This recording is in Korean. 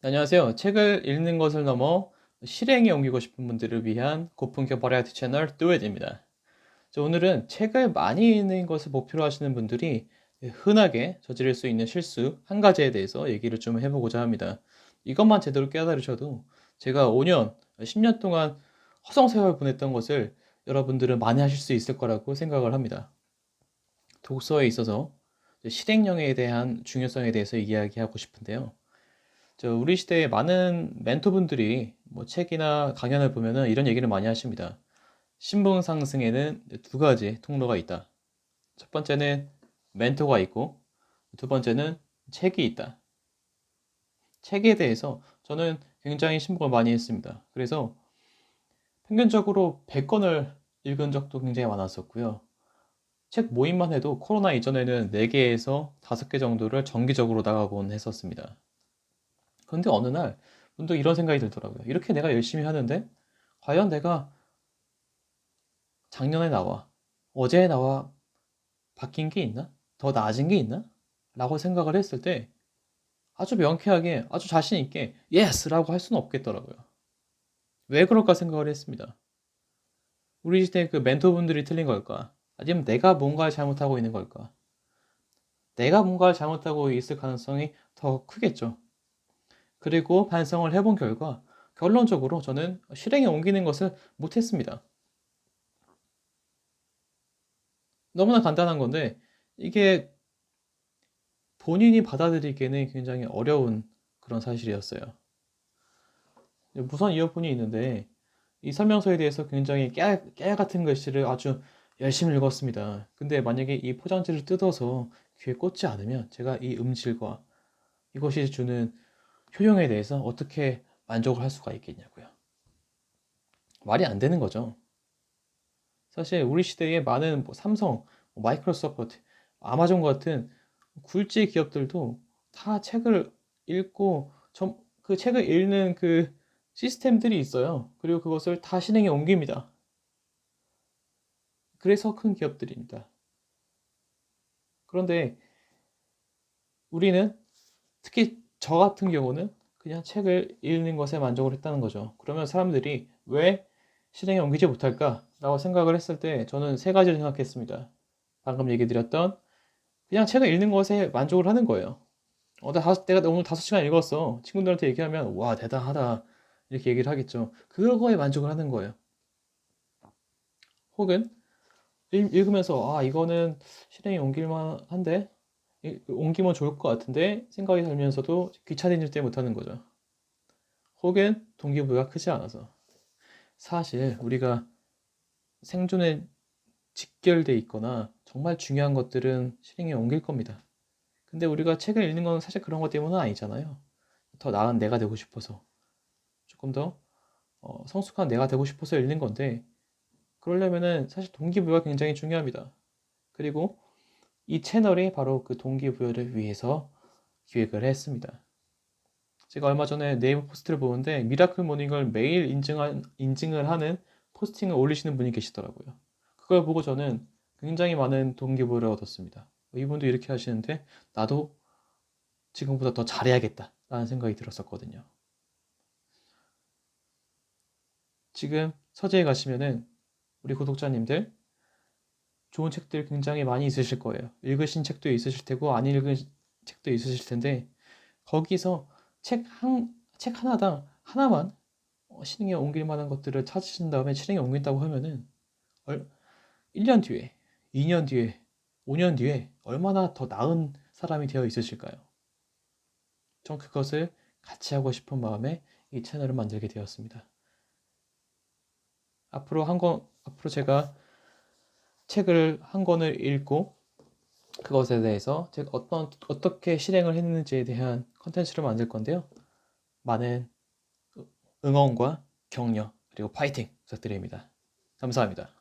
안녕하세요. 책을 읽는 것을 넘어 실행에 옮기고 싶은 분들을 위한 고품격 버라이어티 채널 뚜엣입니다. 오늘은 책을 많이 읽는 것을 목표로 하시는 분들이 흔하게 저지를 수 있는 실수 한 가지에 대해서 얘기를 좀 해보고자 합니다. 이것만 제대로 깨달으셔도 제가 5년, 10년 동안 허송세월 보냈던 것을 여러분들은 많이 하실 수 있을 거라고 생각을 합니다. 독서에 있어서 실행력에 대한 중요성에 대해서 이야기하고 싶은데요. 우리 시대의 많은 멘토분들이 뭐 책이나 강연을 보면은 이런 얘기를 많이 하십니다. 신분 상승에는 두 가지 통로가 있다. 첫 번째는 멘토가 있고, 두 번째는 책이 있다. 책에 대해서 저는 굉장히 신봉을 많이 했습니다. 그래서 평균적으로 100권을 읽은 적도 굉장히 많았었고요. 책 모임만 해도 코로나 이전에는 4개에서 5개 정도를 정기적으로 나가곤 했었습니다. 그런데 어느 날 문득 이런 생각이 들더라고요. 이렇게 내가 열심히 하는데 과연 내가 작년에 나와, 어제에 나와 바뀐 게 있나? 더 나아진 게 있나? 라고 생각을 했을 때 아주 명쾌하게, 아주 자신 있게 예스! 라고 할 수는 없겠더라고요. 왜 그럴까 생각을 했습니다. 우리 시대의 그 멘토분들이 틀린 걸까? 아니면 내가 뭔가를 잘못하고 있는 걸까? 내가 뭔가를 잘못하고 있을 가능성이 더 크겠죠. 그리고 반성을 해본 결과 결론적으로 저는 실행에 옮기는 것을 못했습니다. 너무나 간단한 건데 이게 본인이 받아들이기에는 굉장히 어려운 그런 사실이었어요. 무선 이어폰이 있는데 이 설명서에 대해서 굉장히 깨알 같은 글씨를 아주 열심히 읽었습니다. 근데 만약에 이 포장지를 뜯어서 귀에 꽂지 않으면 제가 이 음질과 이것이 주는 효용에 대해서 어떻게 만족을 할 수가 있겠냐고요. 말이 안 되는 거죠. 사실 우리 시대에 많은 삼성, 마이크로소프트, 아마존 같은 굴지 기업들도 다 책을 읽고 그 책을 읽는 그 시스템들이 있어요. 그리고 그것을 다 실행에 옮깁니다. 그래서 큰 기업들입니다. 그런데 우리는 특히 저 같은 경우는 그냥 책을 읽는 것에 만족을 했다는 거죠. 그러면 사람들이 왜 실행에 옮기지 못할까? 라고 생각을 했을 때 저는 세 가지를 생각했습니다. 방금 얘기 드렸던 그냥 책을 읽는 것에 만족을 하는 거예요. 내가 오늘 5시간 읽었어. 친구들한테 얘기하면, 와, 대단하다. 이렇게 얘기를 하겠죠. 그거에 만족을 하는 거예요. 혹은, 읽으면서, 아, 이거는 실행에 옮길만 한데? 옮기면 좋을 것 같은데? 생각이 들면서도 귀차니즘 때문에 못하는 거죠. 혹은, 동기부여가 크지 않아서. 사실, 우리가 생존에 직결돼 있거나, 정말 중요한 것들은 실행에 옮길 겁니다. 근데 우리가 책을 읽는 건 사실 그런 것 때문은 아니잖아요. 더 나은 내가 되고 싶어서. 조금 더 성숙한 내가 되고 싶어서 읽는 건데 그러려면은 사실 동기부여가 굉장히 중요합니다. 그리고 이 채널이 바로 그 동기부여를 위해서 기획을 했습니다. 제가 얼마 전에 네이버 포스트를 보는데 미라클 모닝을 매일 인증을 하는 포스팅을 올리시는 분이 계시더라고요. 그걸 보고 저는 굉장히 많은 동기부여를 얻었습니다. 이분도 이렇게 하시는데 나도 지금보다 더 잘해야겠다라는 생각이 들었었거든요. 지금 서재에 가시면은 우리 구독자님들 좋은 책들 굉장히 많이 있으실 거예요. 읽으신 책도 있으실 테고 안 읽은 책도 있으실 텐데 거기서 책 하나당 하나만 실행에 옮길 만한 것들을 찾으신 다음에 실행에 옮긴다고 하면은 1년 뒤에, 2년 뒤에, 5년 뒤에 얼마나 더 나은 사람이 되어 있으실까요? 전 그것을 같이 하고 싶은 마음에 이 채널을 만들게 되었습니다. 앞으로 제가 책을 한 권을 읽고 그것에 대해서 제가 어떻게 실행을 했는지에 대한 컨텐츠를 만들 건데요. 많은 응원과 격려 그리고 파이팅 부탁드립니다. 감사합니다.